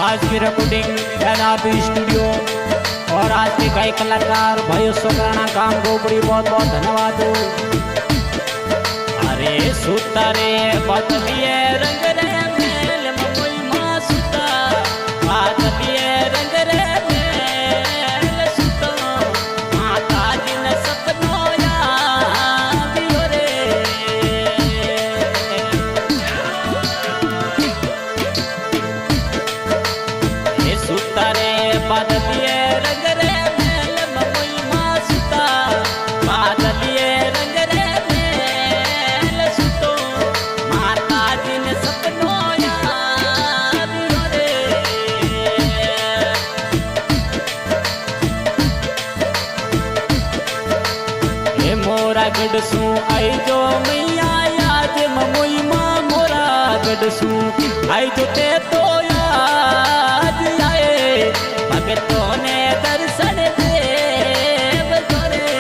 आज की recording NRB studio और आज के कई कलाकार भाई सोकराना काम को बड़ी बहुत बहुत धन्यवाद। अरे सुतारे बदलिए रंग रे मेल ममुई मां सुता बदलिए रंग रे मेल सुता माता जिन सपनो यादियो रे ये सुतारे बदलिए रंग रे मेल ममुई मां सुता बदलिए रंग रे मेल सुतो माता जिन सपनो यादियो रे हे मोरा गडसू आई जो मैया याद ममुई मां मोरा गडसू आई जो ते तो याद आए भगतों ने दर्शन देव करे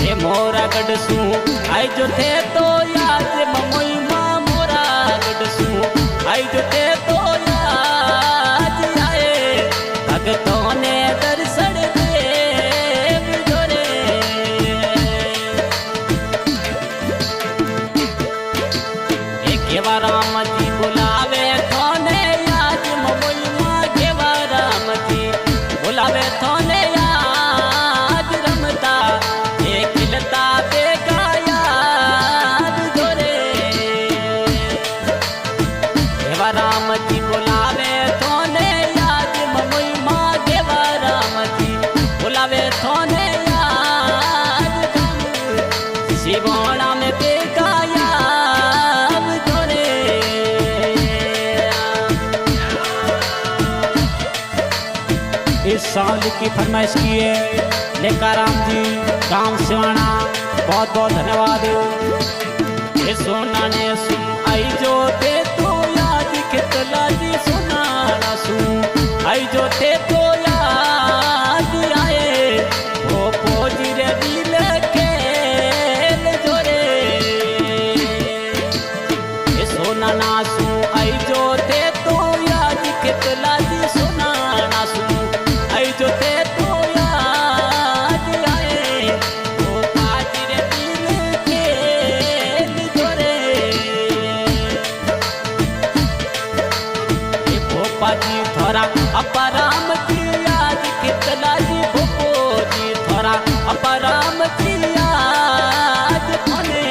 हे मोरा गडसू आई जो थे तो याद ममुई मां मोरा गडसू आई जो थे तो याद आए भगतों ने दर्शन देव करे केवा राम जी बुलावे थोने याद ममुई मां केवा राम जी बुलावे थोने याद रमता एक खिलता बेगा याद जोरे केवा राम जी बुलावे थोने याद ममुई मां केवा राम जी बुलावे थोने याद शिवोणा में बेगा याद जोरे इस साल की फरमाइश की है लेकाराम जी काम सिवाना बहुत बहुत धन्यवाद। ये सोना ने सुन आई जो ते तो याद कितला जी सुना ना सुन आई जो ते तो याद आए वो पोजी रे दिल के जोरे ये सोना ना सुन आई जो ते तो याद कितला जी सुना ना सुन आई जो ते तो याद आए वो पाजी रे दिल के जोरे ये भोपा जी थोड़ा अपराम की याद कितला जी भोपो जी थोड़ा अपराम की याद होने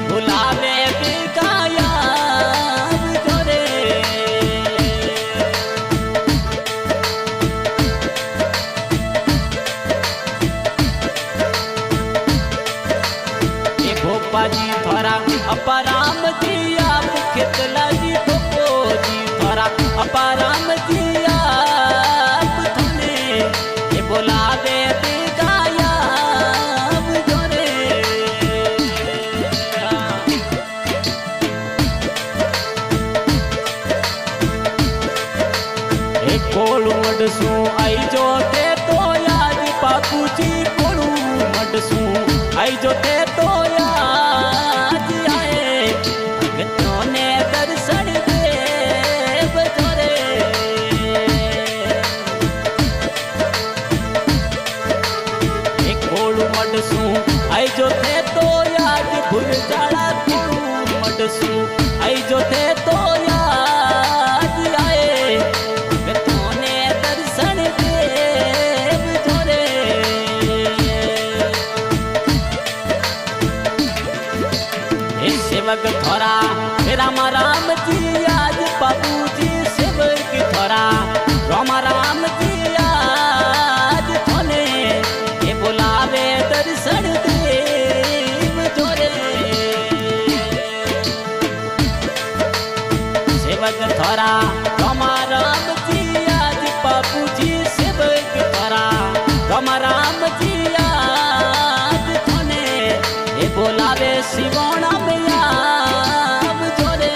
बुलावे बेगा याद जोरे ये भोपा जी थोड़ा अपराम जी आप कितला जी भोपो जी थोड़ा अपराम जी आप थोने ये बुलावे बेगा याद जोरे एक कोलू मडसू आई जो ते तो याद बापू जी कोलू मडसू आई जो ते तो याद आए भगतों ने दर्शन देव करे एक कोलू मडसू आई जो थे तो याद भूल जाड़ा कोलू मडसू आई जो थे तो याद आए भगतों ने दर्शन देव जोरे हे सेवक थोड़ा राम राम जी आज बाबू जी सेवक थोड़ा राम राम जी आज थोने ये बुलावे दर्शन देव जोरे सेवक थोड़ा राम राम जी आज बाबू जी सेवक थोड़ा राम राम जी आज थोने ये बुलावे शिवोणा में याद जोरे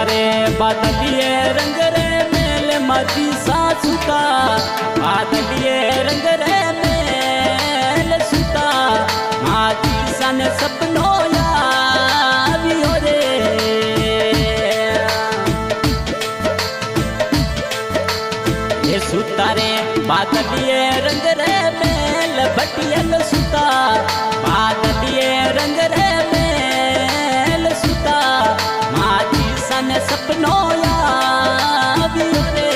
रे बादलिए रंग रे मेल मती सासुता बादलिए रंग रे मेल सुता माती सन सपनो यावियो रे ये सुता रे बादलिए रंग रे मेल बटियल सुता बादलिए रंग रे मेल सुता माती सन सपनो यावियो रे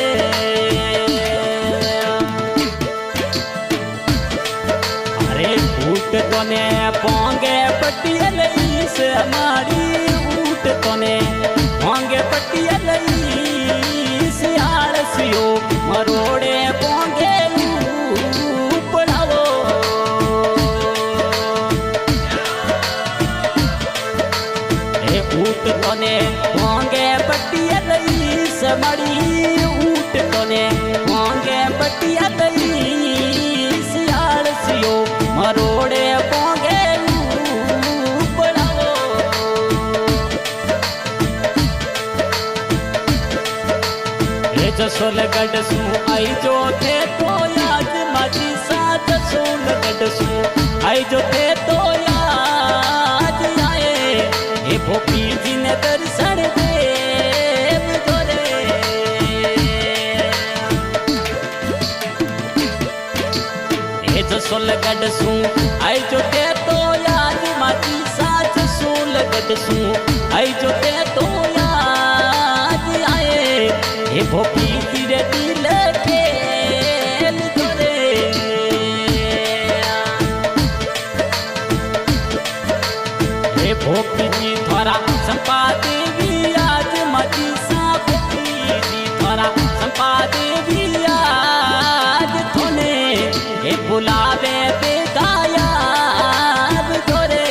अरे ऊट तोने पोंगे पटियल ईस हमारी ऊट तोने पोंगे पटियल ईस आलसियो मरोड़े पोंगे पड़ावो ए ऊट तोने पोंगे पटियल ईस मड़ी ऊट तोने पोंगे पटियल ईस आलसियो मरोड़े पोंगे पड़ावो ए जसोल गढ़ सू आई जो थे तो याद माजी साथ सोल गढ़ सू आई जो थे तो याद आए ए भोपी जी ने दर्शन देव जोरे ए जसोल गढ़ सू आई जो थे तो याद माजी साथ सोल गढ़ सू आई जो थे तो याद आए ए भोपी तेरे दिल खेल जोरे ए भोपी जी थोड़ा संपा देवी आज मची सा भोपी जी थोड़ा संपा देवी आज थोने ए बुलावे बेगाया जोरे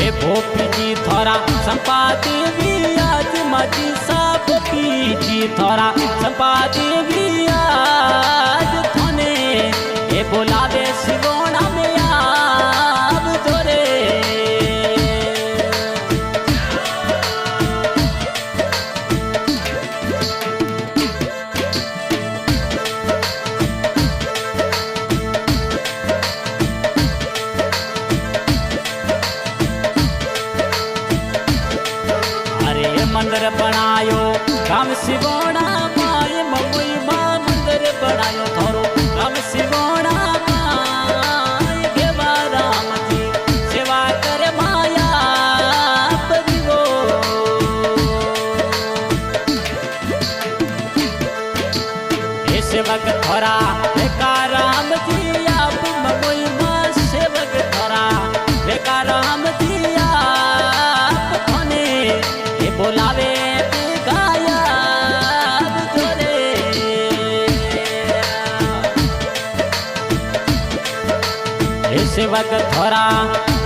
ए भोपी जी थोड़ा संपा देवी आज मची सा भोपी जी थोड़ा संपा देवी आज थोने ए बुलावे सिगोना में आव जोरे मंदिर बनायो काम सिवोड़ा माए ममुई माँ मंदिर बनायो थोरो काम सिवोड़ा माए देवा राम जी सेवा करे माया परिवो ए सेवक थोरा बेका राम जी आप ममुई माँ सेवक थोरा बेका राम जी आप थोने बोलावे गाया जोरे हे सेवक थोरा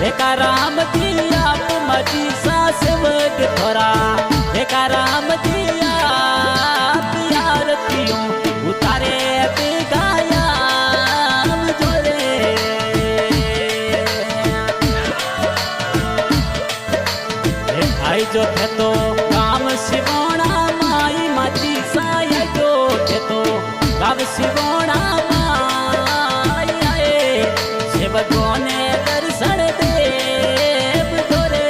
बेका राम जी आप मजी सा सेवक थोरा बेका राम जी आप आरतियों उतारे गाया जोरे आई जो थे तो काम सिवोड़ा माई माची साया जो थे तो काम सिवोड़ा माई आए सेवकों ने दर्शन देव जोरे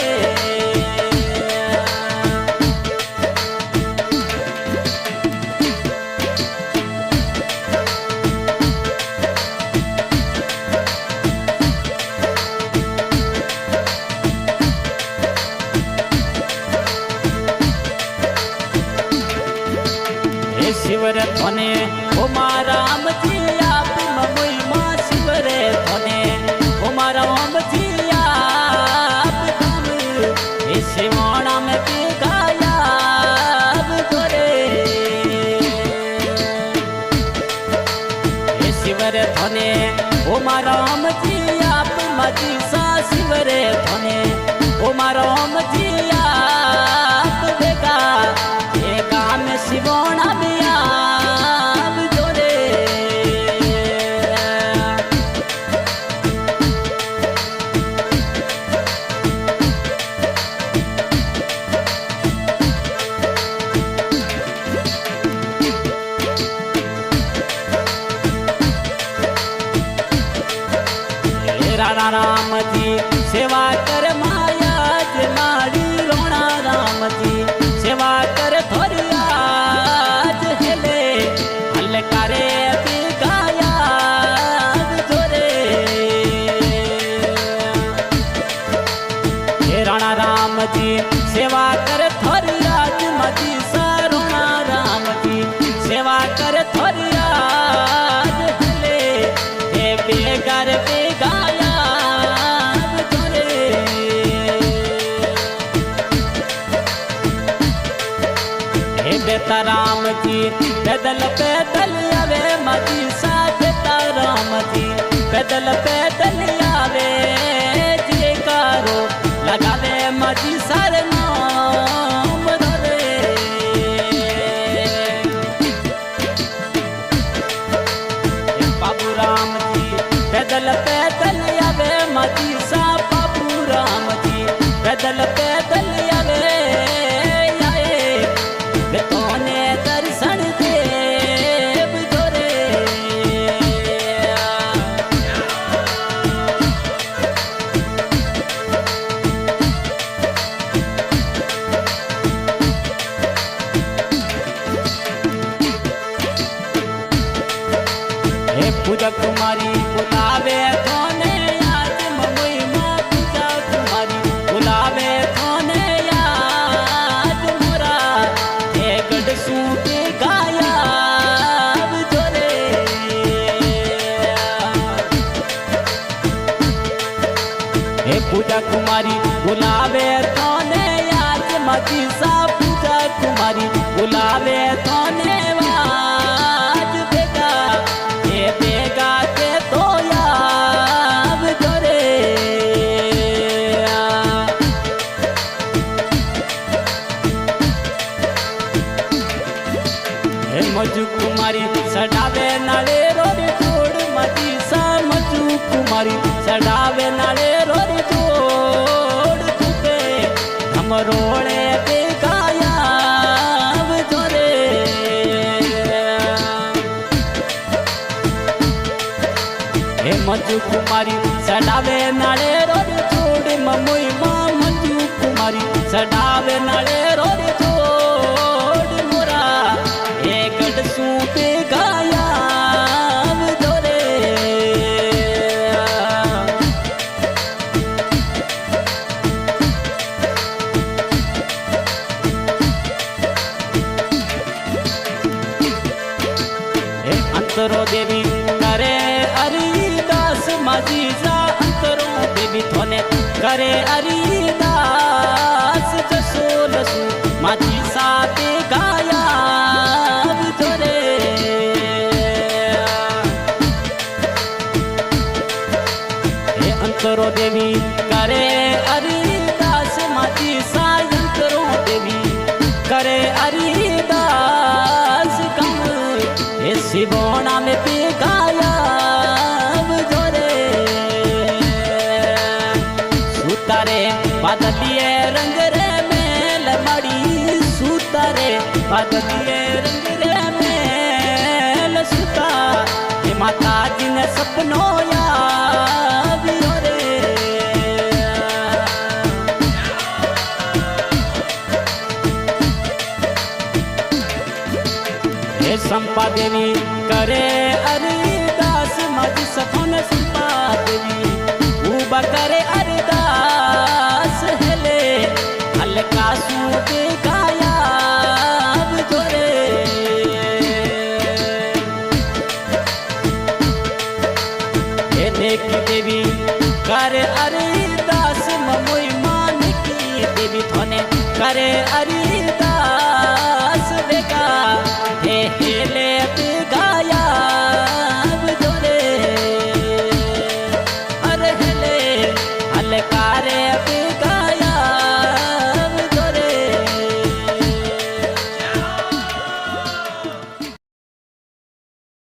शिवर थोने ओ राम जी आप ममुई माँ शिवर थोने ओ राम जी आप तुम ए शिवाणा में के गाया जोरे ए शिवर थोने ओ राम जी आप मजी सा शिवर थोने ओ राम जी आप बेगा ए काम शिवाणा में जोरे राणा राम जी सेवा कर माया मारी रोणा राम जी सेवा कर थोड़ी आज हेले हलकारे गाया जोरे हे राणा राम जी सेवा कर थोड़ी आज मजी सा रोणा राम जी सेवा कर थोड़ी आज हेले हे बेगार बेगाया बेटा राम जी पैदल पैदल आवे मजी सा बेटा राम जी पैदल पैदल आवे जयकारो लगावे मजी सारे नाम रे बाबू राम जी पैदल पैदल आवे मजी सा बाबू राम जी पैदल पैदल आवे तोने दर्शन देव जोरे हे पूजा कुमारी बुलावे तोने आज ममुई माँ पूजा कुमारी बुलावे तोने आज मोरा सूटे गाया जोरे हे पूजा कुमारी बुलावे तोने आज मजी सा पूजा कुमारी बुलावे तोने आज बेगा हे बेगा के तो याद जोरे मजू कुमारी सडावे नाले रोरी जोड़ मजी सा मजू कुमारी सडावे नाले रोरी जोड़ तुके हम रोड़े पे गाया जोरे हे मजू कुमारी सडावे नाले रोरी जोड़ ममुई माँ मजू कुमारी सडावे नाले रोरी जोड़ मोरा सूपे गाया जोरे अंतरो देवी करे हरिदास मजी जा अंतरो देवी थोने करे हरिदास जसो लसू मजी साथे गाया अंतरो देवी करे हरिदास माती सायंतरो देवी करे हरिदास कम हे शिवोना में पे गाया जोरे सुतारे बादलिए रंग रे मेल मड़ी सुतारे बादलिए रंग रे मेल सुता हे माता जी ने सपनों संपा देवी करे हरिदास मजी सखोन संपा देवी उबा करे हरिदास हेले हल्का सूटे गाया जोरे हे देखी देवी करे हरिदास ममुई मान की देवी थोने करे हरि